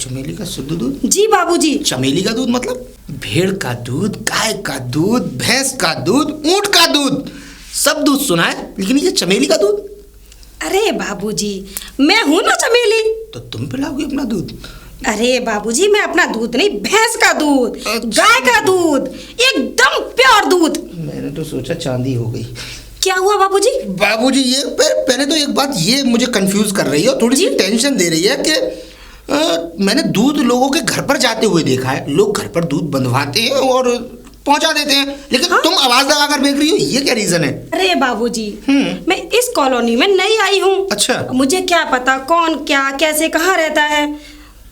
चमेली का शुद्ध दूध? जी बाबूजी। चमेली का दूध मतलब भेड़ का दूध, गाय का दूध, भैंस का दूध, ऊंट का दूध, सब दूध सुना है, लेकिन ये चमेली का दूध? अरे बाबूजी, मैं हूँ ना चमेली। तो तुम पिलाओगे अपना दूध? अरे बाबूजी, मैं अपना दूध नहीं, भैंस का दूध, अच्छा। गाय का दूध, एकदम प्योर दूध। मैंने तो सोचा चांदी हो गई। क्या हुआ बाबूजी? बाबूजी ये पहले तो एक बात ये मुझे कंफ्यूज कर रही है और थोड़ी सी टेंशन दे रही है कि मैंने दूध लोगों के घर पर जाते हुए देखा है। लोग घर पर दूध बंधवाते हैं और पहुंचा देते हैं, लेकिन हाँ? तुम आवाज लगाकर बेच रही हो, ये क्या रीजन है? अरे बाबूजी, मैं इस कॉलोनी में नई आई हूँ। अच्छा। मुझे क्या पता कौन क्या कैसे कहाँ रहता है,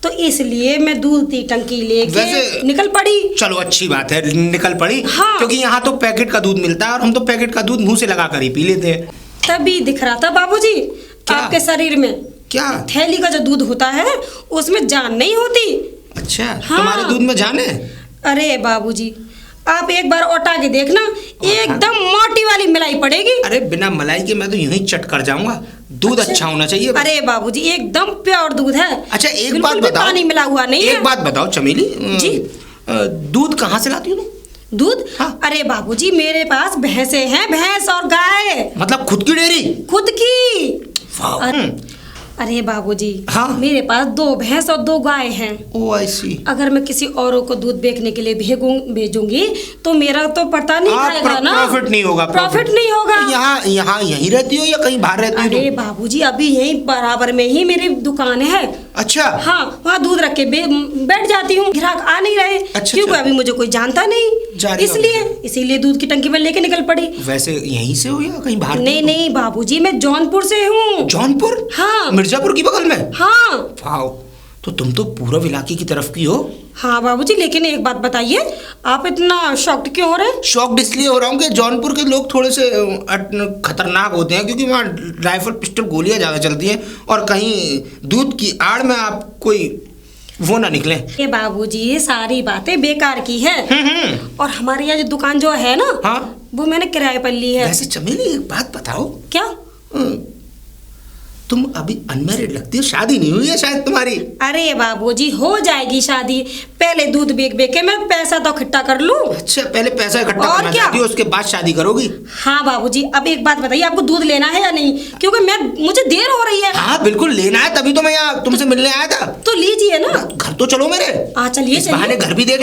तो इसलिए मैं दूध की टंकी लेके निकल पड़ी। चलो अच्छी बात है, निकल पड़ी। हाँ। क्योंकि यहाँ तो पैकेट का दूध मिलता है और हम तो पैकेट का दूध मुंह से लगा कर ही पी लेते हैं। तभी दिख रहा था बाबूजी आपके शरीर में क्या थैली का जो दूध होता है उसमें जान नहीं होती। अच्छा। हाँ। तुम्हारे दूध में जान है? अरे बाबूजी, आप एक बार उठा के देखना, एकदम मोटी वाली मलाई पड़ेगी। अरे बिना मलाई के मैं तो यूं ही चट कर जाऊंगा। दूध अच्छा होना चाहिए। अरे बाबूजी, एकदम प्योर दूध है। अच्छा एक बात बताओ, पानी मिला हुआ नहीं है। एक बात बताओ चमेली जी, दूध कहाँ से लाती हो तुम? दूध? हाँ। अरे बाबूजी, मेरे पास भैंसे हैं, भैंस और गाय। मतलब खुद की डेयरी? खुद की। वाह। अरे बाबूजी, हाँ? मेरे पास 2 भैंस और 2 गाय हैं। ओह आई सी। अगर मैं किसी औरों को दूध बेचने के लिए भेजूंगी तो मेरा तो पता नहीं खाएगा ना। प्रॉफिट नहीं होगा। प्रॉफिट नहीं होगा। यहाँ यहीं रहती हो या कहीं बाहर रहती हो? अरे बाबूजी, अभी यहीं बराबर में ही मेरी दुकान है। अच्छा। हाँ, वहाँ दूध रख के बैठ जाती हूँ, ग्राहक आ नहीं रहे। अच्छा, क्योंकि अभी मुझे कोई जानता नहीं, इसीलिए दूध की टंकी में लेके निकल पड़ी। वैसे यहीं से हो या कहीं बाहर? नहीं बाबूजी, मैं जौनपुर से हूँ। जौनपुर? हाँ। मिर्जापुर की बगल में? हाँ। वाह, तो तुम तो पूरब इलाके की तरफ की हो। हाँ बाबूजी, लेकिन एक बात बताइए, आप इतना शॉक्ड क्यों हो रहे हैं? शॉक्ड इसलिए हो रहा हूँ कि जौनपुर के लोग थोड़े से खतरनाक होते हैं, क्योंकि वहाँ राइफल पिस्टल गोलियाँ ज़्यादा चलती हैं और कहीं दूध की आड़ में आप कोई वो ना निकले। ये बाबूजी, ये सारी बातें बेकार की है। और हमारे यहाँ जो दुकान जो है ना, हाँ? वो मैंने किराए पर ली है। वैसे चमेली एक बात बताओ। क्या? तुम अभी अनमैरिड लगती हो, शादी नहीं हुई है शायद तुम्हारी? अरे बाबूजी, हो जाएगी शादी। पहले दूध बेच के मैं पैसा तो इकट्ठा कर लूं। अच्छा, पहले पैसा इकट्ठा करना चाहती हो, उसके बाद शादी करोगी? हाँ बाबूजी, अब एक बात बताइए, आपको दूध लेना है या नहीं? क्योंकि मुझे देर हो रही है। हाँ बिल्कुल लेना है, तभी तो मैं यहाँ तुमसे मिलने आया था। तो लीजिए ना। घर तो चलो मेरे। चलिए इस बहाने घर भी देख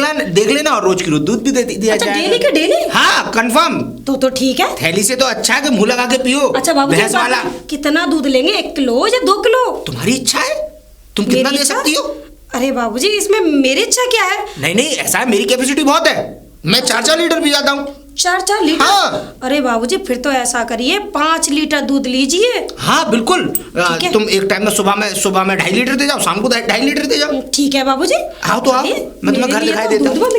लेना और रोज की रोज दूध भी दिया जाएगा। डेली के डेली? हाँ कंफर्म। तो ठीक है। थैली से तो अच्छा है कि मुंह लगा के पियो। अच्छा बाबूजी, भैंस वाला। कितना दूध लेंगे, 1 किलो या 2 किलो? तुम्हारी इच्छा है, तुम कितना दे सकती हो? अरे बाबूजी, इसमें मेरी इच्छा क्या है? नहीं ऐसा है, मेरी कैपेसिटी बहुत है, मैं 4-4 लीटर पी जाता हूँ। 4 लीटर? हाँ। अरे बाबूजी, फिर तो ऐसा करिए, 5 लीटर दूध लीजिए। हाँ बिल्कुल। तुम एक टाइम में सुबह में 2.5 लीटर दे जाओ, शाम को 2.5 लीटर दे जाओ। ठीक है बाबूजी। आओ तो आओ, मैं तुम्हें घर दिखाई देता हूँ।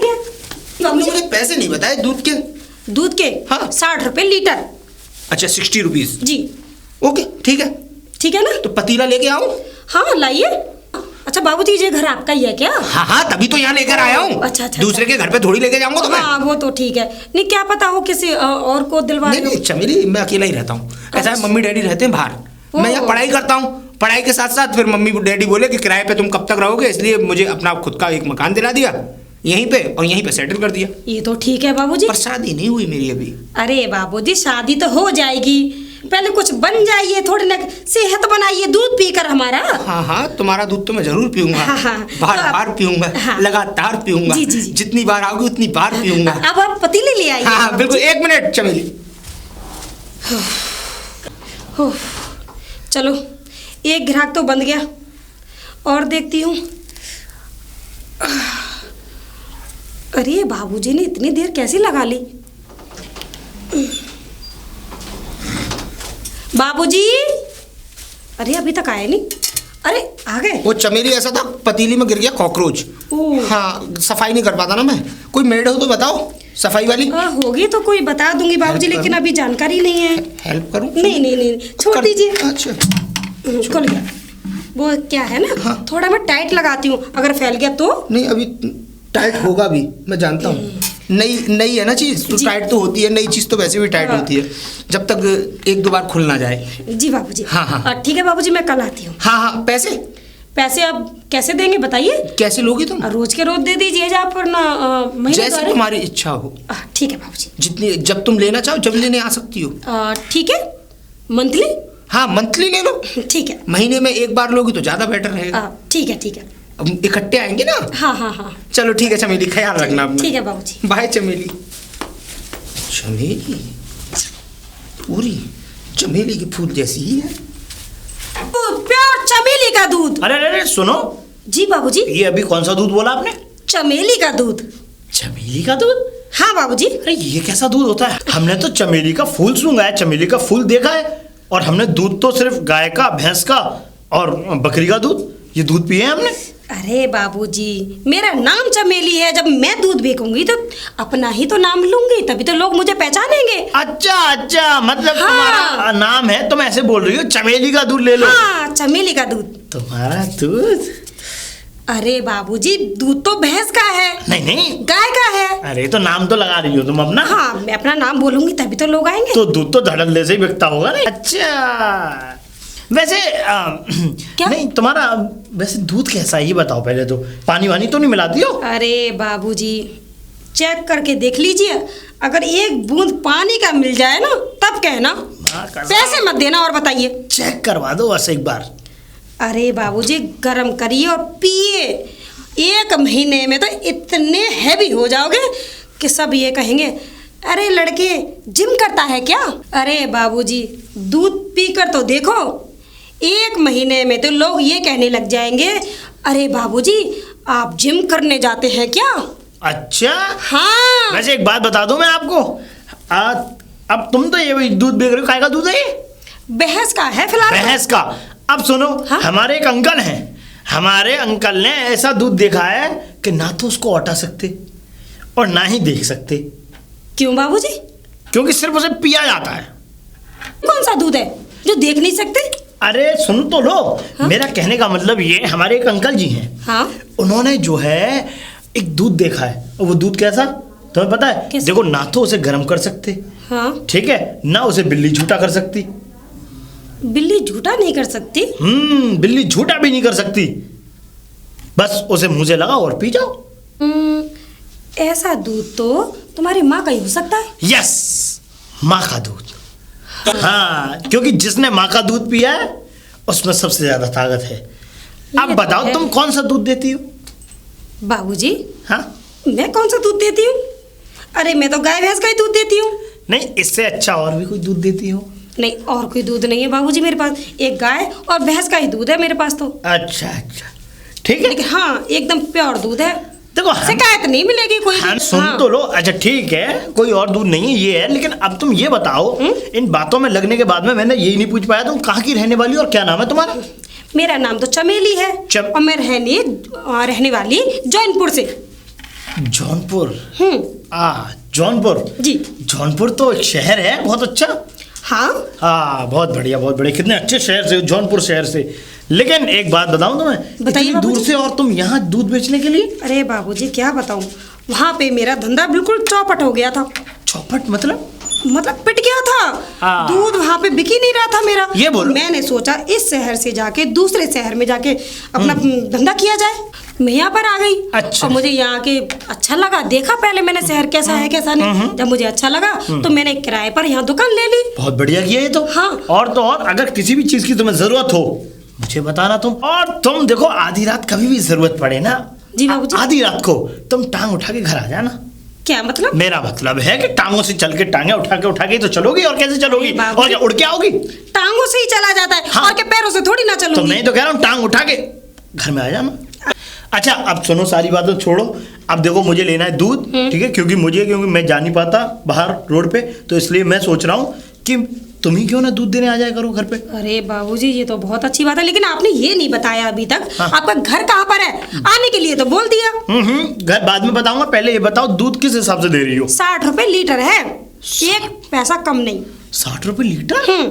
तुमने मुझे पैसे नहीं बताए दूध के? दूध के? हाँ। 60 रुपए लीटर। अच्छा, 60 रुपीज। जी। ओके ठीक है। ठीक है ना? तो पतीला लेके आऊं? हाँ लाइए। अच्छा बाबूजी, ये घर आपका ही है क्या? हाँ तभी तो यहाँ लेकर आया हूँ। अच्छा। दूसरे के घर पे थोड़ी लेके जाऊंगा तो मैं। हाँ वो तो ठीक है, नहीं क्या पता हो किसी और को दिलवा। नहीं चमेली, मैं अकेला ही रहता हूँ। ऐसा है, मम्मी डैडी रहते हैं बाहर, मैं यहाँ पढ़ाई करता हूँ। पढ़ाई के साथ साथ फिर मम्मी डैडी बोले कि किराए पे तुम कब तक रहोगे, इसलिए मुझे अपना खुद का एक मकान दिला दिया यहीं पे और यहीं पे सेटल कर दिया। ये तो ठीक है बाबूजी। पर शादी नहीं हुई मेरी अभी। अरे बाबूजी, शादी तो हो जाएगी, पहले कुछ बन जाइए, थोड़ी ना सेहत बनाइए दूध पीकर हमारा। हाँ तुम्हारा दूध तो मैं जरूर पीऊंगा। हाँ। बार पीऊंगा। हाँ। लगातार पीऊंगा। जी। जितनी बार आओगी उतनी बार पीऊंगा। अब आप पतीले ले आइए। हाँ बिल्कुल, 1 मिनट चमेली। चलो, एक ग्राहक तो बंद गया, और देखती हूँ। अरे बाबूजी ने इतनी देर कैसे लगा ली? बाबूजी, अरे अभी तक आए नहीं। अरे आ गए। वो चमेली ऐसा था, पतीली में गिर गया कॉकरोच। हाँ, सफाई नहीं कर पाता ना मैं। कोई मेड हो तो बताओ सफाई वाली। होगी तो कोई बता दूंगी बाबूजी, लेकिन अभी जानकारी नहीं है। हेल्प करूं? नहीं छोड़ दीजिए। अच्छा खुल गया। वो क्या है ना, हाँ। थोड़ा मैं टाइट लगाती हूँ, अगर फैल गया तो। नहीं अभी टाइट होगा भी, मैं जानता हूँ। नई है ना चीज तो टाइट तो होती है, नई चीज तो वैसे भी टाइट होती है, जब तक 1-2 बार खुल ना जाए। जी बाबूजी। हाँ। ठीक है बाबूजी, मैं कल आती हूँ। हाँ पैसे पैसे आप कैसे देंगे बताइए? कैसे लोगी तुम? रोज के रोज दे दीजिए आप, वरना महीने जैसे द्वारा। तुम्हारी इच्छा हो। ठीक है बाबूजी। जितनी, जब तुम लेना चाहो जब लेने आ सकती हो। ठीक है, मंथली? हाँ मंथली ले लो। ठीक है। महीने में एक बार लोगी तो ज्यादा बेटर रहेगा। ठीक है ठीक है। अब इकट्ठे आएंगे ना। हाँ हाँ हाँ। चलो ठीक है चमेली, ख्याल रखना अपना। ठीक है बाबूजी। बाय चमेली। चमेली पूरी चमेली के फूल जैसी ही है। प्योर चमेली का दूध। अरे अरे सुनो। जी बाबूजी। ये अभी कौन सा दूध बोला आपने? चमेली का दूध। चमेली का दूध? हाँ बाबूजी। अरे ये कैसा दूध होता है? हमने तो चमेली का फूल सूंघा है, चमेली का फूल देखा है, और हमने दूध तो सिर्फ गाय का, भैंस का और बकरी का दूध, ये दूध पिए हैं हमने। अरे बाबूजी, मेरा नाम चमेली है। जब मैं दूध बेचूंगी तो अपना ही तो नाम लूंगी, तभी तो लोग मुझे पहचानेंगे। अच्छा अच्छा, मतलब हाँ। तुम्हारा नाम है, तुम ऐसे बोल रही हो चमेली का दूध ले लो। हाँ, चमेली का दूध। तुम्हारा दूध? अरे बाबूजी, दूध तो भैंस का है। नहीं नहीं, गाय का है। अरे तो नाम तो लगा रही हो तुम अपना। हाँ, मैं अपना नाम बोलूंगी तभी तो लोग आएंगे। तो दूध तो धड़ल्ले से ही बिकता होगा ना। अच्छा वैसे क्या? नहीं, तुम्हारा वैसे दूध कैसा है ये बताओ पहले तो। पानी वानी तो नहीं मिलाती हो? अरे बाबूजी, चेक करके देख लीजिए। अगर एक बूंद पानी का मिल जाए ना तब कहना, पैसे मत देना। और बताइए। चेक करवा दो बस एक बार। अरे बाबूजी, गरम करिए और पिए। 1 महीने में तो इतने हैवी हो जाओगे कि सब ये कहेंगे, अरे लड़के जिम करता है क्या? अरे बाबूजी, दूध पीकर तो देखो। 1 महीने में तो लोग ये कहने लग जाएंगे, अरे बाबूजी आप जिम करने जाते हैं क्या? अच्छा हाँ। वैसे एक बात बता दूं मैं आपको, अब तुम तो ये दूध बेच रहे हो, काय का दूध है ये? भैंस का है फिलहाल। भैंस का। अब सुनो, हाँ? हमारे एक अंकल हैं, हमारे अंकल ने ऐसा दूध देखा है कि ना तो उसको हटा सकते और ना ही देख सकते। क्यों बाबूजी? क्योंकि सिर्फ उसे पिया जाता है। कौन सा दूध है जो देख नहीं सकते? अरे सुन तो लो। हाँ? मेरा कहने का मतलब ये, हमारे एक अंकल जी हैं। हाँ। उन्होंने जो है एक दूध देखा है, और वो दूध कैसा तुम्हें पता है? कैसा? देखो, ना तो उसे गर्म कर सकते, हाँ। ठीक है, ना उसे बिल्ली झूठा कर सकती। बिल्ली झूठा नहीं कर सकती? बिल्ली झूठा भी नहीं कर सकती। बस उसे मुंह से लगाओ और पी जाओ। ऐसा दूध तो तुम्हारी माँ का ही हो सकता है। यस, माँ का दूध। हाँ, क्योंकि जिसने माँ का दूध पिया है उसमें सबसे ज्यादा ताकत है। अब ये बताओ तो है। तुम कौन सा दूध देती हो? बाबूजी, हाँ? मैं कौन सा दूध देती हूँ? अरे मैं तो गाय भैंस का ही दूध देती हूँ। नहीं, इससे अच्छा और भी कोई दूध देती हो? नहीं, और कोई दूध नहीं है बाबूजी मेरे पास। एक गाय और भैंस का ही दूध है मेरे पास तो। अच्छा अच्छा, ठीक है। लेकिन हाँ, एकदम प्योर दूध है। देखो, शिकायत नहीं मिलेगी कोई हम भी। सुन हाँ। तो लो। अच्छा ठीक है, कोई और दूध नहीं है, ये है। लेकिन अब तुम ये बताओ, इन बातों में लगने के बाद में मैंने यही नहीं पूछ पाया, तुम कहाँ की रहने वाली हो और क्या नाम है तुम्हारा? मेरा नाम तो चमेली है। और मैं रहने वाली जौनपुर से। जौनपुर? हम्म। जौनपुर जी। जौनपुर तो एक शहर है बहुत अच्छा। हाँ। हाँ, बहुत बढ़िया बहुत बढ़िया। कितने अच्छे शहर से, जौनपुर शहर से। लेकिन एक बात बताऊं तुम्हें, बताइए इतनी दूर बाबूजी। से और तुम यहाँ दूध बेचने के लिए? अरे बाबूजी क्या बताऊं, वहाँ पे मेरा धंधा बिल्कुल चौपट हो गया था। चौपट मतलब पिट गया था। हाँ। दूध वहाँ पे बिक ही नहीं रहा था मेरा। ये बोलो। मैंने सोचा इस शहर से जाके दूसरे शहर में जाके अपना धंधा किया जाए। मैं यहाँ पर आ गई। अच्छा। और मुझे यहाँ के अच्छा लगा। देखा पहले मैंने शहर कैसा है कैसा नहीं। जब मुझे अच्छा लगा तो मैंने किराए पर यहाँ दुकान ले ली। बहुत बढ़िया किया ये तो। हाँ। और तो और, अगर किसी भी चीज की तुम्हें जरूरत हो मुझे बताना तुम। और तुम देखो, आधी रात कभी भी जरूरत पड़े ना, जी बाबूजी। आधी रात को तुम टांग उठा के घर आ जाना। क्या मतलब? मेरा मतलब है कि टांगों से चल के, टांगे उठा के तो चलोगी, और कैसे चलोगी? और क्या उड़ के आओगी? टांगों से ही चला जाता है। हाँ। और क्या पैरों से थोड़ी ना तो चलूंगी। मैं तो कह रहा हूँ टांग उठा के घर में आ जाना। अच्छा अब सुनो, सारी बातें छोड़ो। अब देखो, मुझे लेना है दूध, ठीक है, क्योंकि मैं जा नहीं पाता बाहर रोड पे, तो इसलिए मैं सोच रहा हूँ कि तुम ही क्यों ना दूध देने आ जाया करो घर पे। अरे बाबूजी, ये तो बहुत अच्छी बात है, लेकिन आपने ये नहीं बताया अभी तक। हाँ। आपका घर कहाँ पर है? आने के लिए तो बोल दिया। घर बाद में बताऊंगा, पहले ये बताओ दूध किस हिसाब से दे रही हो? 60 रुपए लीटर है, 1 पैसा कम नहीं। 60 रुपए लीटर?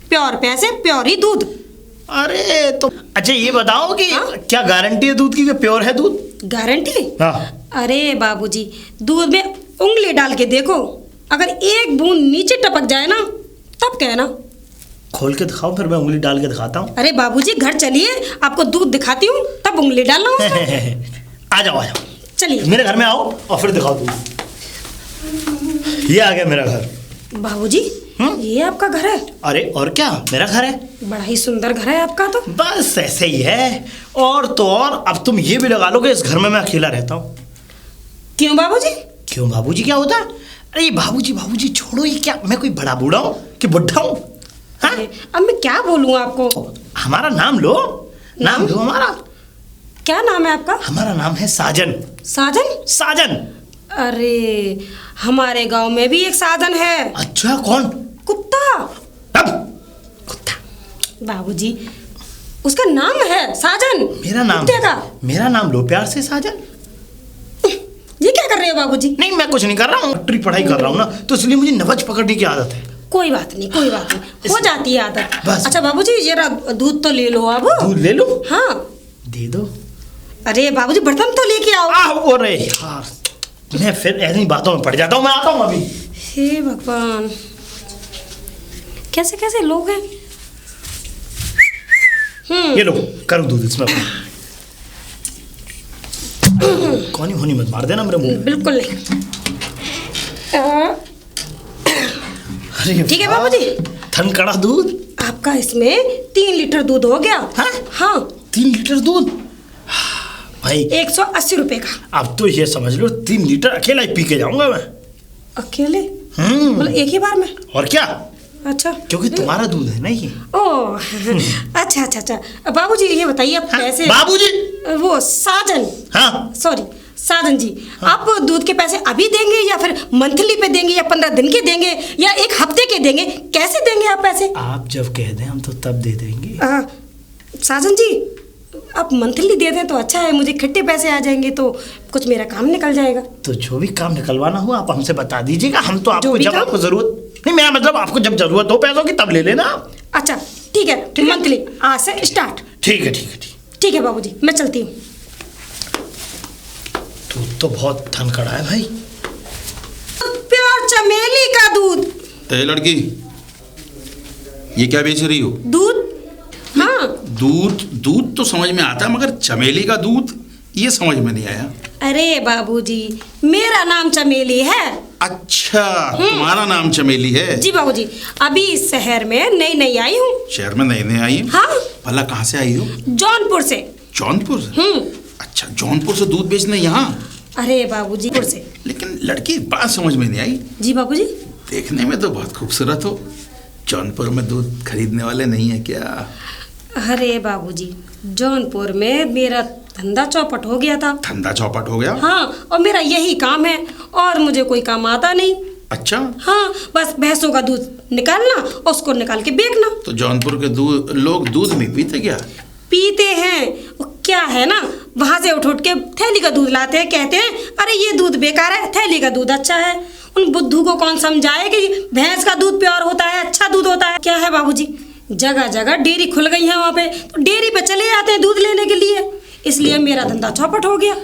प्योर पैसे, प्योर ही दूध। अरे तो अच्छा ये बताओ कि हाँ? क्या गारंटी है दूध की कि प्योर है दूध? गारंटी? हाँ। अरे बाबूजी, दूध में उंगली डाल के देखो, अगर एक बूंद नीचे टपक जाए ना तब कहना। खोल के दिखाओ, फिर मैं उंगली डाल के दिखाता हूँ। अरे बाबूजी घर चलिए, आपको दूध दिखाती हूँ, तब उंगली डालना उसमें। आ जाओ चलिए मेरे घर में आओ और फिर दिखाओ दूध। ये आ गया मेरा घर। बाबूजी ये आपका घर है? अरे और क्या, मेरा घर है। बड़ा ही सुंदर घर है आपका तो। बस ऐसे ही है, और तो और अब तुम ये भी लगा लो कि इस घर में मैं अकेला रहता हूँ। क्यों बाबूजी? क्यों बाबूजी क्या होता? अरे बाबूजी बाबूजी छोड़ो, ये क्या, मैं कोई बड़ा बूढ़ा हूँ कि बुढ़ा हूँ? हाँ? अब मैं क्या बोलूँ आपको? हमारा नाम लो, नाम लो हमारा। क्या नाम है आपका? हमारा नाम है साजन। साजन? साजन। अरे हमारे गांव में भी एक साजन है। अच्छा कौन? कुत्ता। अब कुत्ता? बाबूजी उसका नाम है साजन। मेरा नाम कुत्ते का? मेरा नाम लो प्यार से साजन। ये क्या कर रहे हो बाबूजी? नहीं मैं कुछ नहीं कर रहा हूँ, डॉक्टरी पढ़ाई कर रहा हूँ ना, तो इसलिए मुझे नवज पकड़ने की आदत है। कोई बात नहीं, कोई बात नहीं, हो जाती है आदत। बस। अच्छा बाबूजी जरा दूध तो ले लो अब। दूध ले लो? हाँ दे दो। अरे बाबूजी बर्तन तो लेके आओ। अरे यार, मैं फिर ऐसी बातों में पड़ जाता हूँ, मैं आता हूँ अभी। हे भगवान, कैसे कैसे लोग हैं। ये लो करो दूध इसमें। कौन होनी मत मार देना मेरे मुंह। बिल्कुल नहीं। अरे ठीक है बाबूजी, थन कड़ा दूध। आपका इसमें 3 लीटर दूध हो गया। हाँ? हाँ 3 लीटर दूध भाई, 180 रुपए का। अब तो ये समझ लो 3 लीटर अकेला ही पी के जाऊंगा मैं। अकेले? मतलब एक ही बार में? और क्या, अच्छा क्योंकि तुम्हारा दूध है ना ये। ओह अच्छा अच्छा अच्छा। बाबूजी ये बताइए आप पैसे। बाबूजी? वो साजन, हाँ सॉरी साजन जी, आप दूध के पैसे अभी देंगे या फिर मंथली पे देंगे या 15 दिन के देंगे या 1 हफ्ते के देंगे? कैसे देंगे आप पैसे? आप जब कह दें हम तो तब दे देंगे। साजन जी आप मंथली दे दें तो अच्छा है, मुझे इकट्ठे पैसे आ जाएंगे तो कुछ मेरा काम निकल जाएगा। तो जो भी काम निकलवाना हो आप हमसे बता दीजिएगा, हम तो आपको जब काम? आपको जरूरत नहीं, मेरा मतलब आपको जब जरूरत हो पैसों की तब ले लेना। अच्छा ठीक है, मंथली आज से स्टार्ट। ठीक है ठीक है ठीक। ठीक है बाबूजी मैं चलती हूँ। दूध तो बहुत थन कड़ा है भाई। प्योर चमेली का दूध। ए लड़की, ये क्या बेच रही हो? दूध? हाँ दूध दूध तो समझ में आता है, मगर चमेली का दूध ये समझ में नहीं आया। अरे बाबूजी मेरा नाम चमेली है। अच्छा तुम्हारा नाम चमेली है? जी बाबूजी, अभी इस शहर में नई नई आई हूँ। शहर में नई नई आई? हाँ। भला कहाँ से आई हो? जौनपुर से। जौनपुर से? अच्छा जौनपुर से दूध बेचने यहाँ? अरे बाबूजी पुर से। लेकिन लड़की बात समझ में नहीं आई। जी बाबूजी। देखने में तो बहुत खूबसूरत हो, जौनपुर में दूध खरीदने वाले नहीं है क्या? अरे बाबूजी जौनपुर में मेरा धंधा चौपट हो गया था। धंधा चौपट हो गया? हाँ, और मेरा यही काम है और मुझे कोई काम आता नहीं। अच्छा। हाँ, बस भैंसों का दूध निकालना और उसको निकाल के बेचना। तो जौनपुर के लोग दूध नहीं पीते क्या? पीते हैं, वो क्या है ना, वहां से उठ उठ के थैली का दूध लाते हैं, कहते हैं अरे ये दूध बेकार है, थैली का दूध अच्छा है। उन बुद्धू को कौन समझाए कि भैंस का दूध प्योर होता है, अच्छा दूध होता है। क्या है बाबूजी, जगह जगह डेयरी खुल गई है, वहाँ पे तो डेयरी पे चले जाते हैं दूध लेने के लिए, इसलिए मेरा धंधा चौपट हो गया।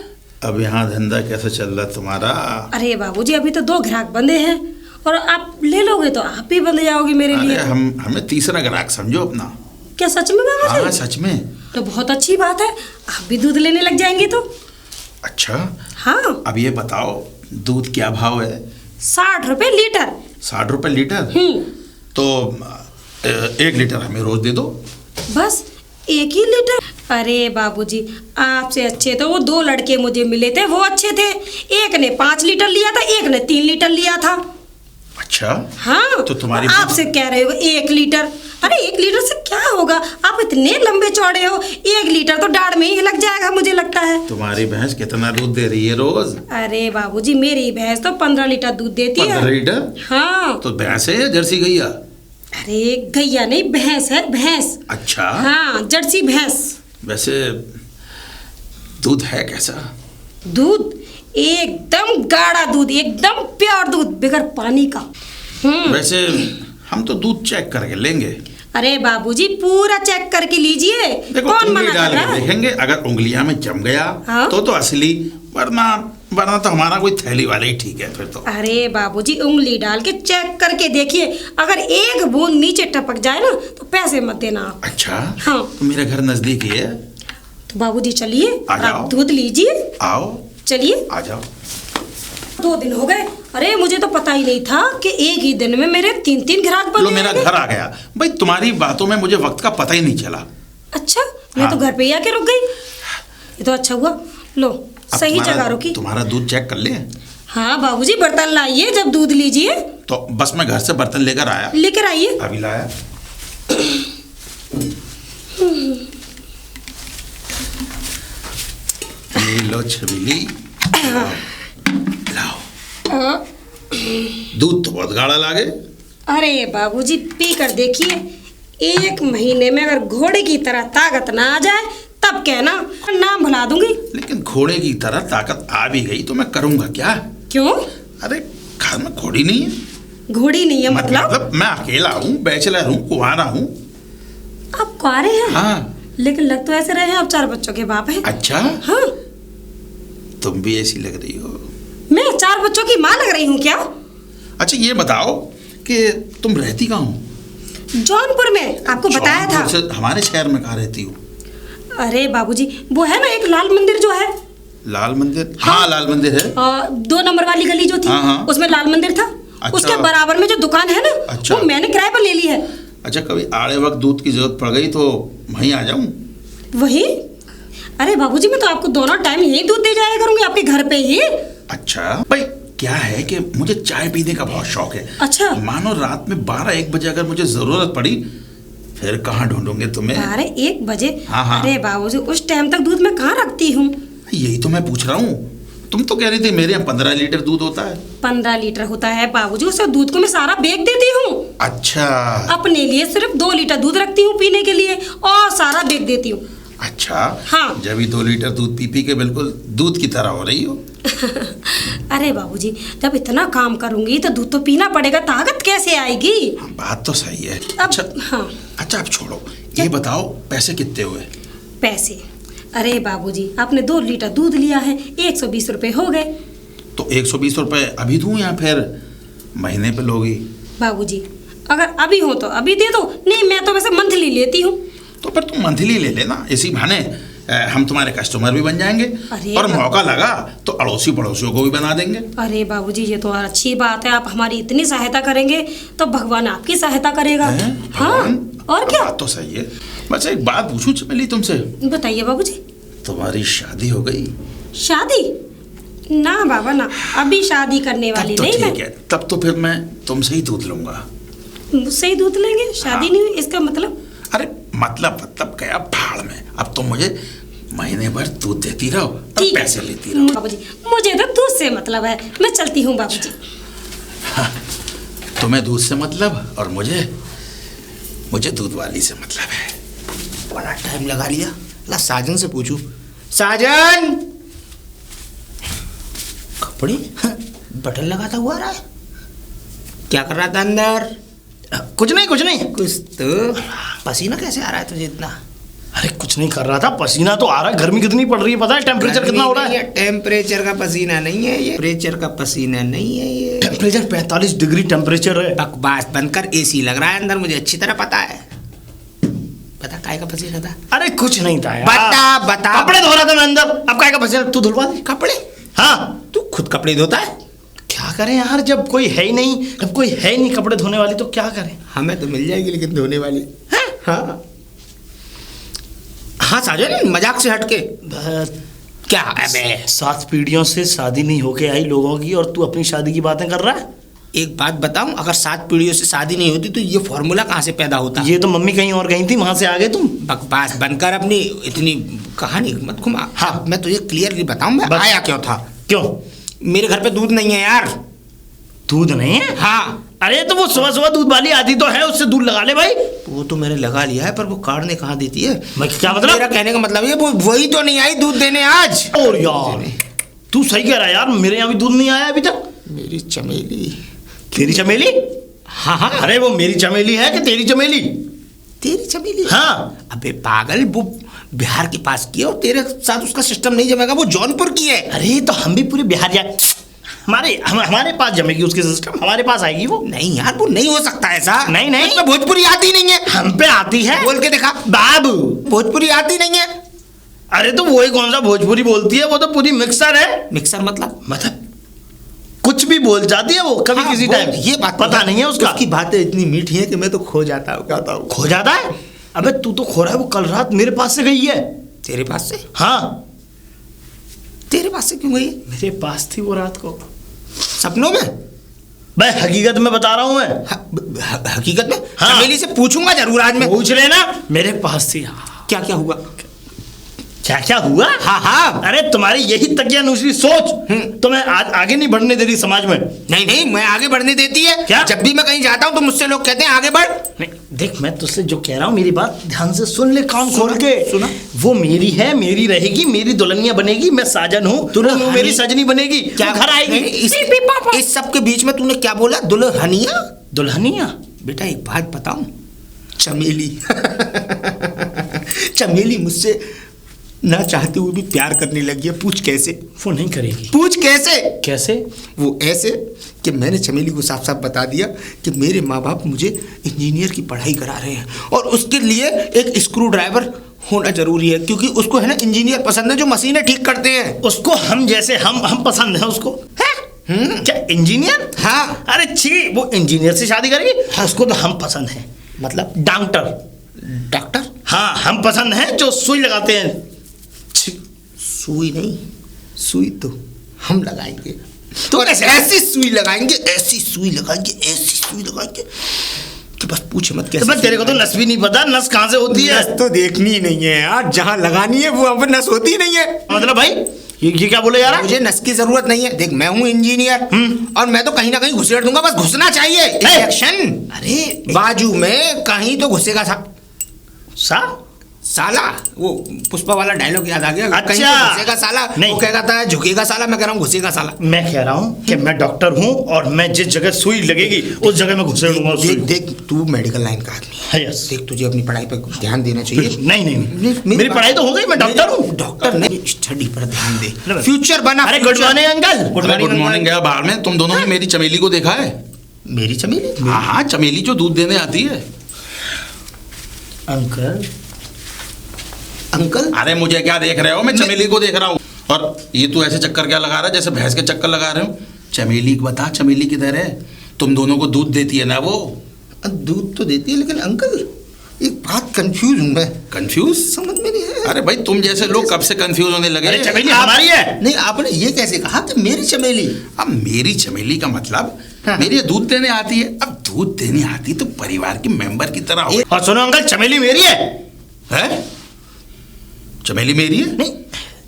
अब यहाँ धंधा कैसे चल रहा तुम्हारा? अरे बाबूजी अभी तो 2 ग्राहक बंधे हैं और आप ले लोगे तो आप ही बंध जाओगे मेरे लिए। हमें तीसरा ग्राहक समझो अपना। क्या सच में बाबूजी? हाँ सच में। तो बहुत अच्छी बात है, आप भी दूध लेने लग जाएंगे तो। अच्छा हाँ। अब ये बताओ दूध क्या भाव है? 60 रुपए लीटर। 60 रुपए लीटर? तो 1 लीटर हमें रोज दे दो। बस 1 ही लीटर? अरे बाबूजी आपसे अच्छे तो वो 2 लड़के मुझे मिले थे, वो अच्छे थे। एक ने 5 लीटर लिया था, एक ने 3 लीटर लिया था। अच्छा हाँ। तो तुम्हारी आपसे कह रहे हो 1 लीटर। अरे 1 लीटर से क्या होगा, आप इतने लंबे चौड़े हो, 1 लीटर तो दाढ़ में ही लग जाएगा मुझे लगता है। तुम्हारी भैंस कितना दूध दे रही है रोज? अरे बाबूजी मेरी भैंस तो 15 लीटर दूध देती है। 15 लीटर? हाँ। तो भैंस है या जर्सी गैया? अरे गैया नहीं, भैंस है, भैंस। अच्छा हाँ जर्सी भैंस। वैसे दूध है कैसा? दूध एकदम गाढ़ा दूध, एकदम प्योर दूध बगैर पानी का। वैसे हम तो दूध चेक करके लेंगे। अरे बाबूजी पूरा चेक करके लीजिए, देखो कौन उंगली मना डाल कर रहा के है? देखेंगे, अगर उंगलियां में जम गया हाँ? तो असली, वरना वरना तो हमारा कोई थैली वाला ही ठीक है फिर तो। अरे बाबूजी उंगली डाल के चेक करके देखिए, अगर एक बूंद नीचे टपक जाए ना तो पैसे मत देना आप। अच्छा हाँ। तो मेरा घर नजदीक ही है। तो बाबूजी चलिए, आ जाओ। आप दूध लीजिए। आओ चलिए। आ जाओ। 2 दिन हो गए, अरे मुझे तो पता ही नहीं था कि एक ही दिन में मेरे 3 ग्राहक बन लो मेरा जाएंगे। घर आ गया भाई, तुम्हारी बातों में मुझे वक्त का पता ही नहीं चला। अच्छा, मैं तो हाँ। घर पे ही आके रुक गई। ये तो अच्छा हुआ। लो अब सही तुम्हारा- जगह रुकी। तुम्हारा दूध चेक कर ले। हाँ बाबूजी, बर्तन लाइए, जब दूध लीजिए तो बस मैं घर से बर्तन लेकर आया, लेकर आइए। अभी लाया। ये लो छबीली, लाओ। दूध तो बहुत गाढ़ा लागे। अरे बाबूजी पी कर देखिए, 1 महीने में अगर घोड़े की तरह ताकत ना आ जाए तब कहना, नाम भुला दूंगी। लेकिन घोड़े की तरह ताकत आ भी गई तो मैं करूंगा क्या? क्यों? अरे घर में घोड़ी नहीं है। घोड़ी नहीं है मतलब? मैं अकेला हूँ, बैचलर हूँ, कुंवारा हूँ। आप कुंवारे हैं? हाँ। लेकिन लग तो ऐसे रहे हैं आप 4 बच्चों के बाप हैं। अच्छा, हाँ, तुम भी ऐसी लग रही हो। मैं 4 बच्चों की माँ लग रही हूँ क्या? अच्छा ये बताओ कि तुम रहती कहाँ हो? जौनपुर में, आपको बताया था। जौनपुर से हमारे शहर में कहाँ रहती हो? अरे बाबूजी, वो है ना एक लाल मंदिर जो है। लाल मंदिर? हाँ लाल मंदिर है। 2 नंबर वाली गली जो थी, हाँ, हाँ। उसमें लाल मंदिर था। अच्छा। उसके बराबर में जो दुकान है ना, अच्छा। वो मैंने किराए पर ले ली है। अच्छा, कभी आड़े वक्त दूध की जरूरत पड़ गई तो वहीं आ जाऊं? वही? अरे बाबूजी, मैं तो आपको दोनों टाइम यही दूध दे जाया करूंगी, आपके घर पे ही। अच्छा भाई, क्या है कि मुझे चाय पीने का बहुत शौक है। अच्छा। मानो रात में 12-1 बजे अगर मुझे जरूरत पड़ी फिर कहाँ ढूंढूंगे तुम्हें? अरे 1 बजे? हाँ, हाँ। अरे बाबूजी, उस टाइम तक दूध मैं कहाँ रखती हूँ? यही तो मैं पूछ रहा हूँ। तुम तो कह रही थी मेरे यहाँ 15 लीटर दूध होता है। 15 लीटर होता है बाबूजी, उस दूध को मैं सारा बेच देती हूँ। अच्छा। अपने लिए सिर्फ 2 लीटर दूध रखती हूँ पीने के लिए, और सारा बेच देती हूँ। अच्छा। हाँ। जब भी 2 लीटर दूध पी के बिल्कुल दूध की तरह हो रही हो। अरे बाबूजी, जब इतना काम करूंगी तो दूध तो पीना पड़ेगा, ताकत कैसे आएगी? हाँ, बात तो सही है। अब अच्छा। हाँ। अच्छा अब छोड़ो, ये बताओ पैसे कितने हुए? पैसे? अरे बाबूजी, आपने 2 लीटर दूध लिया है, 120 रुपए हो गए। तो 120 रुपए अभी दूं या फिर महीने पे लोगी? बाबूजी, अगर अभी हो तो अभी दे दो, नहीं मैं तो वैसे मंथली लेती हूँ। तो फिर तुम मंथली ले लेना, इसी बहाने हम तुम्हारे कस्टमर भी बन जाएंगे। अरे और मौका लगा तो अड़ोसी पड़ोसियों को भी बना देंगे। अरे बाबूजी, ये तो अच्छी बात है, आप हमारी इतनी सहायता करेंगे तो भगवान आपकी सहायता करेगा। हैं? हाँ, भगवान? और क्या? बात तो सही है। बस एक बात पूछूं चमेली तुमसे, बताइए बाबूजी। तुम्हारी शादी हो गई? शादी? ना बाबा ना, अभी शादी करने वाली तब तो नहीं मैं। ठीक है, तब तो फिर मैं तुमसे ही दूध लूंगा। मुझसे ही दूध लेंगे? शादी हाँ। नहीं हुई इसका मतलब? अरे मतलब गया भाड़ में। अब तुम मुझे महीने भर दूध देती रहो और ठीक है पैसे लेती रहो। बाबूजी, मुझे तो दूध से मतलब है, मैं चलती हूँ बाबूजी। तुम्हें दूध से मतलब और मुझे दूध वाली से मतलब है। बड़ा टाइम लगा लिया। ला साजन से पूछूं। साजन, कपड़े बटन लगाता हुआ रहा है, क्या कर रहा था अंदर? कुछ नहीं कुछ तो पसीना कैसे आ रहा है तुझे इतना? अरे कुछ नहीं कर रहा था, पसीना तो आ रहा है। गर्मी कितनी पड़ रही है पता है? टेम्परेचर कितना हो रहा है? टेम्परेचर का पसीना नहीं है ये, टेम्परेचर का पसीना नहीं है ये। टेम्परेचर 45 डिग्री टेम्परेचर है। बकवास बंद कर, एसी लग रहा है अंदर, मुझे अच्छी तरह पता है। बता काय का पसीना था? अरे कुछ नहीं था यार। बता। कपड़े धो रहा था मैं अंदर। अब काय का पसीना? तू धुलवा दे कपड़े? हाँ। तू खुद कपड़े धोता है? क्या करें यार, जब कोई है ही नहीं कपड़े धोने वाली, तो क्या करें? हमें तो मिल जाएगी लेकिन धोने वाली है? हाँ हाँ साजन, मजाक से हटके क्या? अबे 7 पीढ़ियों से शादी नहीं होके आई लोगों की, और तू अपनी शादी की बातें कर रहा है। एक बात बताऊं, अगर 7 पीढ़ियों से शादी नहीं होती तो ये फॉर्मूला कहाँ से पैदा होता? ये तो मम्मी कहीं और गई थी, वहां से आ गए तुम। बकवास बनकर अपनी इतनी कहानी मत घुमा। हाँ, मैं तुझे क्लियरली बताऊं मैं आया क्यों था। क्यों? मेरे घर पे दूध नहीं है यार। दूध नहीं है? हाँ। अरे तो वो सुबह दूध वाली आती तो है, उससे दूध लगा ले भाई। वो तो मैंने लगा लिया है, पर वो काढ़ने कहाँ देती है? मैं क्या मतलब? मेरा कहने का मतलब ये वही तो नहीं आई दूध देने आज। और यार तू सही कह रहा है यार, मेरे यहाँ भी दूध नहीं आया अभी तक। मेरी चमेली। तेरी चमेली? हाँ हाँ। अरे वो मेरी चमेली है कि तेरी चमेली? तेरी चमेली? हाँ। अबे पागल, वो बिहार के पास की है और तेरे साथ उसका सिस्टम नहीं जमेगा, वो जौनपुर की है। अरे तो हम भी पूरे बिहार जाए, हमारे पास जमेगी उसकी सिस्टम, हमारे पास आएगी वो। नहीं यार, वो नहीं हो सकता ऐसा। नहीं उसमें भोजपुरी आती नहीं है। हम पे आती है, बोल के दिखा बाबू। भोजपुरी आती नहीं है। अरे तो वही कौन सा भोजपुरी बोलती है, वो तो पूरी मिक्सर है। मिक्सर मतलब कुछ भी बोल जाती है वो कभी। हाँ, किसी वो टाइम ये बात पता नहीं है उसका। उसकी बातें इतनी मीठी है कि मैं तो खो जाता हूँ। खो जाता है? अबे तू तो खो रहा है, वो कल रात मेरे पास से गई है। तेरे पास से? हाँ। तेरे पास से क्यों गई? मेरे पास थी वो रात को, सपनों में? भाई हकीकत में बता रहा हूँ मैं। हकीकत में? हाँ। चमेली से पूछूंगा जरूर आज मैं। पूछ लेना, मेरे पास थी। क्या क्या हुआ? क्या क्या हुआ? हाँ हाँ। अरे तुम्हारी यही तकिया नुसरी सोच तो मैं आगे नहीं बढ़ने दे रही समाज में। नहीं नहीं, मैं आगे बढ़ने देती है क्या? जब भी मैं कहीं जाता हूँ तो मुझसे लोग कहते हैं आगे बढ़। नहीं देख, मैं तुझसे जो कह रहा हूँ मेरी बात ध्यान से सुन ले, कान खोल के सुना। वो मेरी है, मेरी रहेगी, मेरी दुल्हनिया बनेगी। मैं साजन हूँ, तू मेरी सजनी बनेगी। क्या घर आएगी? इस सब के बीच में तूने क्या बोला? दुल्हनिया? दुल्हनिया? बेटा एक बात बताऊं, चमेली चमेली मुझसे ना चाहते हुए भी प्यार करने लगी है। पूछ कैसे? वो नहीं करेगी। पूछ कैसे? कैसे? वो ऐसे कि मैंने चमेली को साफ साफ बता दिया कि मेरे माँ बाप मुझे इंजीनियर की पढ़ाई करा रहे हैं और उसके लिए एक स्क्रू ड्राइवर होना जरूरी है, क्योंकि उसको है ना इंजीनियर पसंद है जो मशीनें ठीक करते हैं। उसको हम जैसे हम पसंद है उसको। क्या इंजीनियर? हाँ। अरे छी, वो इंजीनियर से शादी करेगी? हाँ, उसको तो हम पसंद है। मतलब डॉक्टर? डॉक्टर? हाँ, हम पसंद है जो सुई लगाते हैं। सुई नहीं, सुई तो हम लगाएंगे। तो ऐसी सुई लगाएंगे, ऐसी सुई लगाएंगे, ऐसी सुई लगाएंगे कि बस पूछे मत कैसे। तो तेरे को तो नस भी नहीं पता, नस कहाँ से होती है? नस तो देखनी ही नहीं है यार, जहाँ लगानी है वो अब नस होती नहीं है। मतलब भाई ये क्या बोले यार? मुझे नस की जरूरत नहीं है। देख मैं हूँ इंजीनियर और मैं तो कहीं ना कहीं घुसेड़ दूंगा, बस घुसना चाहिए। इंजेक्शन अरे बाजू में कहीं तो घुसेगा। साला, वो पुष्पा वाला डायलॉग याद आ गया। अच्छा। कहीं तो घुसेगा साला, नहीं। वो क्या कहता है, झुकेगा साला, मैं कह रहा हूँ घुसेगा साला। मैं कह रहा हूँ कि मैं डॉक्टर हूँ और मैं जिस जगह सुई लगेगी उस जगह मैं घुसेड़ूंगा। देख देख, तू मेडिकल लाइन का आदमी है। यस। देख तुझे अपनी पढ़ाई पर ध्यान देना चाहिए। नहीं, मेरी पढ़ाई तो हो गई, मैं डॉक्टर हूँ। डॉक्टर नहीं, स्टडी पर ध्यान दे, फ्यूचर बना। अरे good morning uncle. Good morning. गया बाहर में, तुम दोनों ने मेरी चमेली को देखा है? मेरी चमेली? हाँ हाँ, चमेली जो दूध देने आती है। अंकल? अंकल? अरे मुझे क्या देख रहे हो? मैं चमेली को देख रहा हूँ। और ये तू ऐसे चक्कर क्या लगा रहा है जैसे भैंस के चक्कर लगा रहे हो? चमेली को बता, चमेली किधर है? तुम दोनों को दूध देती है ना वो? दूध तो देती है, लेकिन अंकल एक बात कंफ्यूज हूँ मैं। कंफ्यूज? समझ में नहीं है। अरे भाई तुम जैसे लोग कब से कंफ्यूज होने लगे? अरे चमेली हमारी है। नहीं, आपने ये कैसे कहा कि मेरी चमेली? अब मेरी चमेली का मतलब मेरी दूध देने आती है। अब दूध देने आती तो परिवार के मेंबर की तरह हो। और सुनो अंकल, चमेली मेरी है? चमेली मेरी है? नहीं,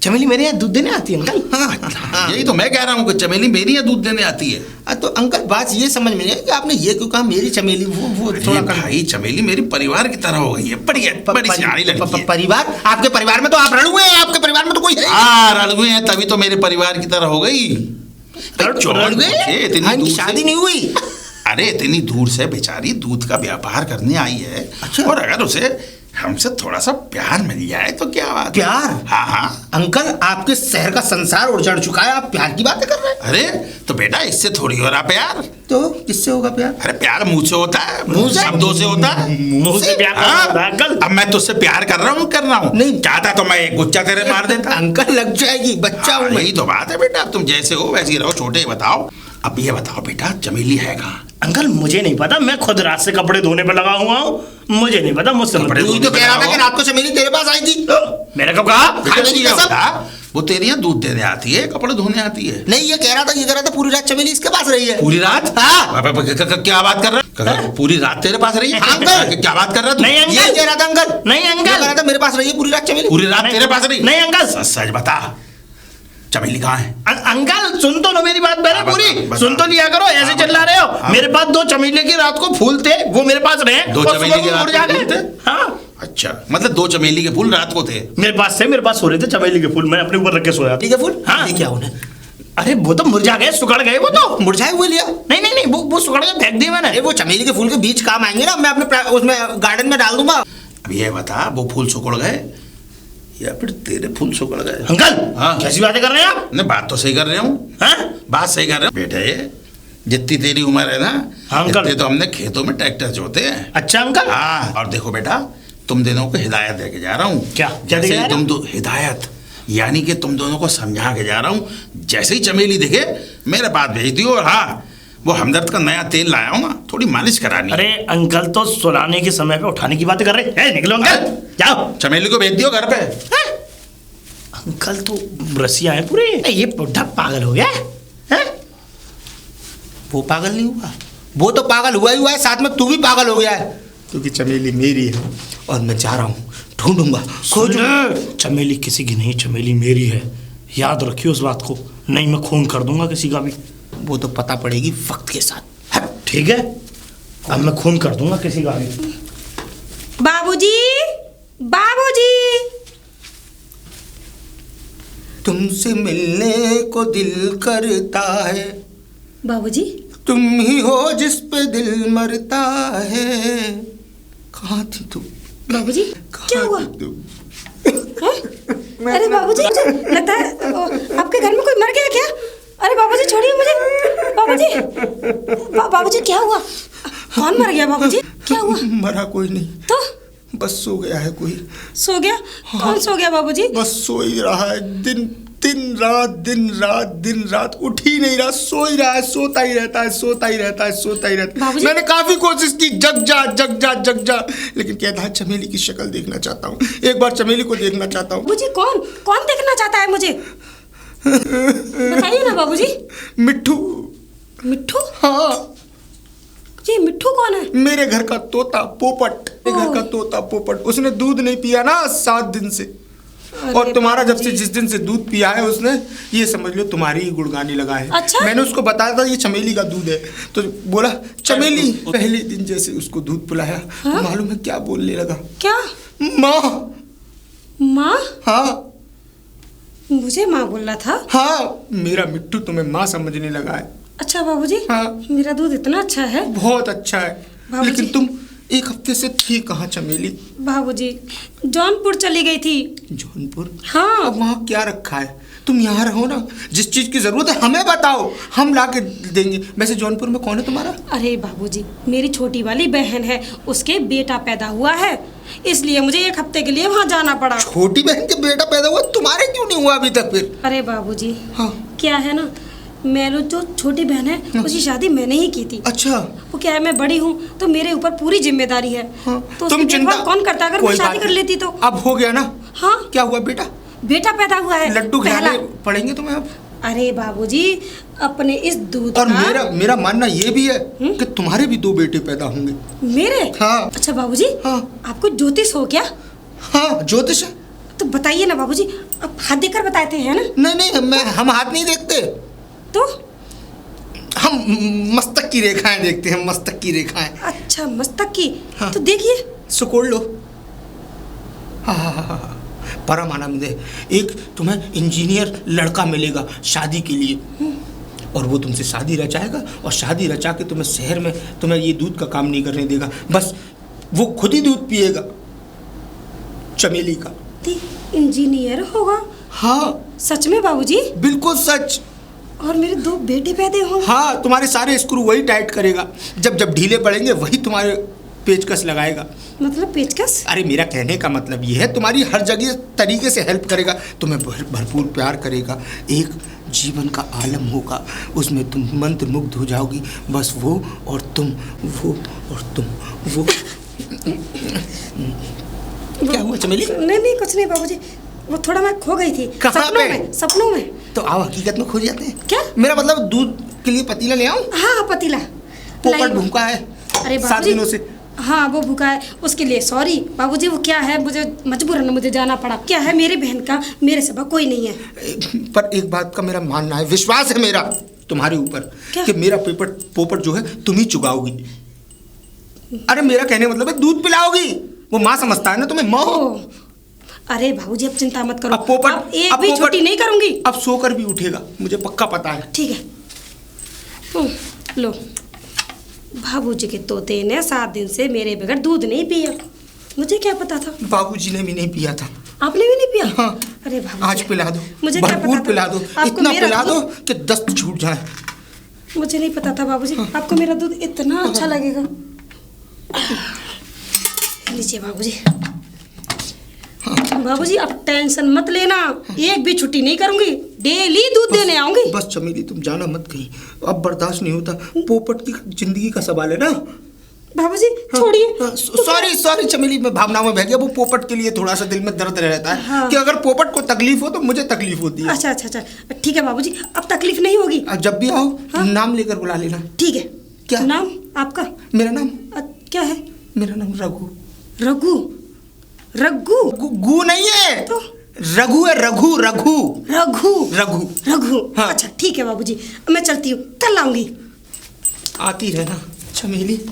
चमेली मेरे यहाँ दूध देने आती है अंकल। हाँ। यही तो मैं कह रहा हूँ कि चमेली मेरी है, दूध देने आती है। तो अंकल बात ये समझ में नहीं है कि आपने ये क्यों कहा मेरी चमेली? वो थोड़ा भाई चमेली मेरी परिवार की तरह हो गई है। बड़ी सियानी लड़की है। परिवार? आपके परिवार में तो आप रड़ुए हैं, आपके परिवार में तो कोई है। रड़ुए हैं तभी तो मेरे परिवार की तरह हो गई। इतनी शादी नहीं हुई? अरे इतनी दूर से बेचारी दूध का व्यापार करने आई है। अच्छा। और अगर उसे हमसे थोड़ा सा प्यार मिल जाए तो क्या बात है? प्यार? हाँ। अंकल आपके शहर का संसार उजड़ चुका है, आप प्यार की बातें कर रहे हैं? अरे तो बेटा इससे थोड़ी हो रहा प्यार। तो किससे होगा प्यार? अरे प्यार मुंह से होता है, मुंह से? शब्दों से होता है। मुंह से प्यार अंकल अब मैं तुझसे प्यार कर रहा हूँ नहीं। चाहता तो मैं एक गुच्चा तेरे मार देता। अंकल लग जाएगी, बच्चा हूँ मैं। यही तो बात है बेटा, अब तुम जैसे हो वैसे ही रहो। छोटे बताओ, अब ये बताओ बेटा चमेली है कहाँ? अंकल मुझे नहीं पता, मैं खुद रात से कपड़े धोने पे लगा हुआ हूँ, मुझे नहीं पता। मुझसे कपड़े तू तो कह रहा था कि रात को चमेली तेरे पास आई थी। मैंने कब कहा? वो तेरे यहाँ दूध देने आती है, कपड़े धोने आती है? नहीं, ये कह रहा था पूरी रात चमेली इसके पास रही है। पूरी रात? हाँ। क्या बात कर रहा है? पूरी रात तेरे पास रही है? क्या बात कर रहा है? नहीं ये कह रहा था अंकल। नहीं अंकल, कह रहा था मेरे पास रही है पूरी रात चमेली। पूरी रात तेरे पास रही? नहीं अंकल। सच बता, चमेली कहाँ है? अंकल सुन तो लो मेरी बात पहले पूरी, सुन तो लिया करो, ऐसे चिल्ला रहे हो। मेरे पास 2 चमेली की रात को फूल थे, वो मेरे पास रहे। 2 चमेली के रात को थे? हाँ। अच्छा, मतलब 2 चमेली के फूल रात को थे मेरे पास से, मेरे पास सो रहे थे चमेली के फूल, मैं अपने ऊपर रख के सोया। ठीक है फूल? हाँ। क्या उन्हें? अरे वो तो मुरझा गए, सुखड़ गए वो तो। मुरझाए हुए लिया? नहीं, वो सुखड़ गए, फेंक दिए मैंने। अरे वो चमेली के फूल के बीज काम आएंगे ना, मैं अपने उसमें गार्डन में डाल दूंगा। अब ये बता, वो फूल सुखड़ गए या फिर तेरे फूल सुकड़ गए। अंकल हाँ। कैसी बातें कर रहे हैं आप? नहीं, बात तो सही कर रहे हूँ। हैं? बात सही कर रहे हो बेटे। जितनी तेरी उम्र है ना, हाँ, अंकल। इतने तो हमने खेतों में ट्रैक्टर जोते हैं। अच्छा अंकल। हाँ, और देखो बेटा, तुम दोनों को हिदायत दे के जा रहा हूँ। क्या जैसे देके जा ही रहे तुम दो हिदायत, यानी कि तुम दोनों को समझा के जा रहा हूँ। जैसे ही चमेली दिखे मेरे पास भेज दियो। और हाँ, वो हमदर्द का नया तेल लाया हूँ ना, थोड़ी मालिश करानी। अरे अंकल तो सुलाने के समय पे उठाने की बातें कर रहे हैं। निकलो अंकल, जाओ। चमेली को भेज दियो घर पे। अंकल तो रसिया है पूरे। ये बुढ़ा पागल हो गया है? वो पागल नहीं हुआ, वो तो पागल हुआ ही हुआ है, साथ में तू भी पागल हो गया है, क्योंकि चमेली मेरी है और मैं जा रहा हूँ, ढूंढूंगा, खोजूंगा। चमेली किसी की नहीं, चमेली मेरी है, याद रखियो उस बात को, नहीं मैं खून कर दूंगा किसी का भी। वो तो पता पड़ेगी वक्त के साथ। ठीक है, अब मैं खून कर दूंगा किसी का भी। बाबूजी, बाबूजी, तुमसे मिलने को दिल करता है, बाबूजी, तुम ही हो जिस पे दिल मरता है। कहाँ थी तुम? बाबूजी, क्या कहाँ हुआ? थी तुम? हैं? अरे बाबूजी, लगता है आपके घर में कोई मर गया क्या? अरे बाबूजी छोड़िए मुझे। बाबूजी, बाबूजी क्या हुआ? कौन मर गया बाबूजी? क्या हुआ? मरा कोई नहीं, तो बस सो गया है कोई। सो गया? कौन सो गया बाबूजी? बस सो ही रहा है, दिन रात उठ ही नहीं रहा, सो ही रहा है, सोता ही रहता है। बाबूजी? मैंने काफी कोशिश की, जग जा, लेकिन कहता है चमेली की शक्ल देखना चाहता हूँ, एक बार चमेली को देखना चाहता हूँ। बाबूजी कौन देखना चाहता है मुझे? बताइए ना बाबूजी। मिट्ठू। मिट्ठू? हाँ, ये मिट्ठू कौन है? मेरे घर का तोता पोपट, उसने दूध नहीं पिया ना 7 दिन से, और तुम्हारा जब से जिस दिन से दूध पिया है उसने, ये समझ लो तुम्हारी ही गुड़गानी लगा है। अच्छा? मैंने उसको बताया था ये चमेली का दूध है, तो बोला चमेली। पहले दिन जैसे उसको दूध पिलाया, हाँ? तो मालूम है क्या बोलने लगा? क्या? माँ। माँ? हाँ मुझे माँ बोल रहा था? हाँ, मेरा मिट्टू तुम्हें माँ समझने लगा है। अच्छा बाबूजी। हाँ। मेरा दूध इतना अच्छा है? बहुत अच्छा है, बाबूजी। लेकिन तुम एक हफ्ते से थी कहाँ चमेली? बाबूजी जौनपुर चली गई थी। जौनपुर? हाँ। अब वहाँ क्या रखा है? तुम यहाँ रहो ना, जिस चीज की जरूरत है हमें बताओ, हम ला के देंगे। वैसे जौनपुर में कौन है तुम्हारा? अरे बाबूजी, मेरी छोटी वाली बहन है, उसके बेटा पैदा हुआ है, इसलिए मुझे 1 हफ्ते के लिए वहाँ जाना पड़ा। छोटी बहन के बेटा पैदा हुआ, तुम्हारे क्यों नहीं हुआ अभी तक फिर? अरे बाबूजी, हाँ। क्या है ना, मेरी जो छोटी बहन है उसकी शादी मैंने ही की थी। अच्छा। वो क्या है, मैं बड़ी हूँ तो मेरे ऊपर पूरी जिम्मेदारी है। हाँ। तो उसकी देखभाल कौन करता? अगर मैं कोई शादी बात कर नहीं। लेती तो। अब हो गया ना? हाँ। क्या हुआ बेटा? बेटा पैदा हुआ है, लड्डू पहला। खिलाने पड़ेंगे तुम्हें अब। अरे बाबूजी, अपने इस दूध और का मेरा मानना ये भी है कि तुम्हारे भी 2 बेटे पैदा होंगे। मेरे? हाँ। अच्छा बाबूजी, हाँ। आपको ज्योतिष हो क्या? हाँ, ज्योतिष है। तो बताइए ना बाबूजी, आप हाथ देकर बताते हैं ना? नहीं, हम हाथ नहीं देखते, तो हम मस्तक की रेखाएं देखते हैं, मस्तक की रेखाएं। अच्छा, मस्तक की। हाँ। तो देखिए। सुकोड़ लो। हाँ, परम आनंद है। एक तुम्हें इंजीनियर लड़का मिलेगा शादी के लिए, और वो तुमसे शादी रचाएगा, और शादी रचा के तुम्हें शहर में तुम्हें ये दूध का काम नहीं करने देगा, बस वो खुद ही दूध पिएगा, चमेली का। इंजीनियर होगा? हाँ। सच में बाबूजी? बिल्कुल सच। और मेरे 2 बेटे पैदा होंगे? हाँ, तुम्हारे सारे स्क्रू वही टाइट करेगा, जब ढीले पड़ेंगे वही तुम्हारे पेचकस लगाएगा। मतलब पेचकस? अरे मेरा कहने का मतलब ये है, तुम्हारी हर जगह तरीके से हेल्प करेगा, तुम्हें भरपूर प्यार करेगा, एक जीवन का आलम होगा, उसमें तुम मंत्र मुग्ध हो जाओगी, बस वो और तुम, वो और तुम, वो। क्या हुआ चमेली? नहीं कुछ नहीं बाबूजी, वो थोड़ा मैं खो गई थी। कहाँ पे? सपनों में। तो आओ हकीकत में खो जाते हैं क्या? मेरा मतलब दूध के लिए पतीला ले आऊं? हाँ, पतीला। पोपट भूखा है अरे 7 बाबूजी, दिनों से। हाँ वो भूखा है, उसके लिए सॉरी बाबूजी। वो क्या है, मुझे मजबूरन मुझे जाना पड़ा। क्या है, मेरी बहन का मेरे सिवा कोई नहीं है। पर एक बात का मेरा मानना है, विश्वास है मेरा तुम्हारे ऊपर कि मेरा पोपट जो है तुम ही चुगाओगी। अरे मेरा कहने मतलब है दूध पिलाओगी, वो माँ समझता है ना तुम्हें, माँ। अरे बाबूजी, अब चिंता मत करो, अब पोपट अब एक भी छुट्टी नहीं करूंगी। अब सोकर भी उठेगा, मुझे पक्का पता है। ठीक है। लो, बाबूजी के तोते ने 7 दिन से मेरे बगैर दूध नहीं पिया। मुझे क्या पता था? बाबूजी ने भी नहीं पिया था। आपने भी नहीं पिया? हाँ। अरे बाबू आज पिला दो, मुझे क्या भरपूर पता था? पिला दो, आपको इतना मेरा पिला दो दूध- कि दस्त छूट जाए। मुझे नहीं पता था बाबूजी, आपको मेरा दूध इतना अच्छा लगेगा। लीजिए बाबूजी। बाबूजी आप टेंशन मत लेना, एक भी छुट्टी नहीं करूंगी, डेली दूध देने आऊंगी। बस चमेली तुम जाना मत कहीं, अब बर्दाश्त नहीं होता। पोपट की जिंदगी का सवाल है ना। बाबूजी छोड़िए। सॉरी चमेली, मैं भावनाओं में बह गया। वो पोपट के लिए थोड़ा सा दिल में दर्द रहता है हाँ। कि अगर पोपट को तकलीफ हो तो मुझे तकलीफ होती है। अच्छा अच्छा अच्छा ठीक है बाबूजी, अब तकलीफ नहीं होगी। अब जब भी आओ हाँ। नाम लेकर बुला लेना। ठीक है। क्या नाम आपका? मेरा नाम? क्या है? मेरा नाम रघु। रघु? रघु? गु नहीं है तो रघु है, रघु रघु रघु रघु। रघु। हाँ। अच्छा ठीक है बाबूजी, मैं चलती हूँ, कल आऊंगी। आती रहना चमेली।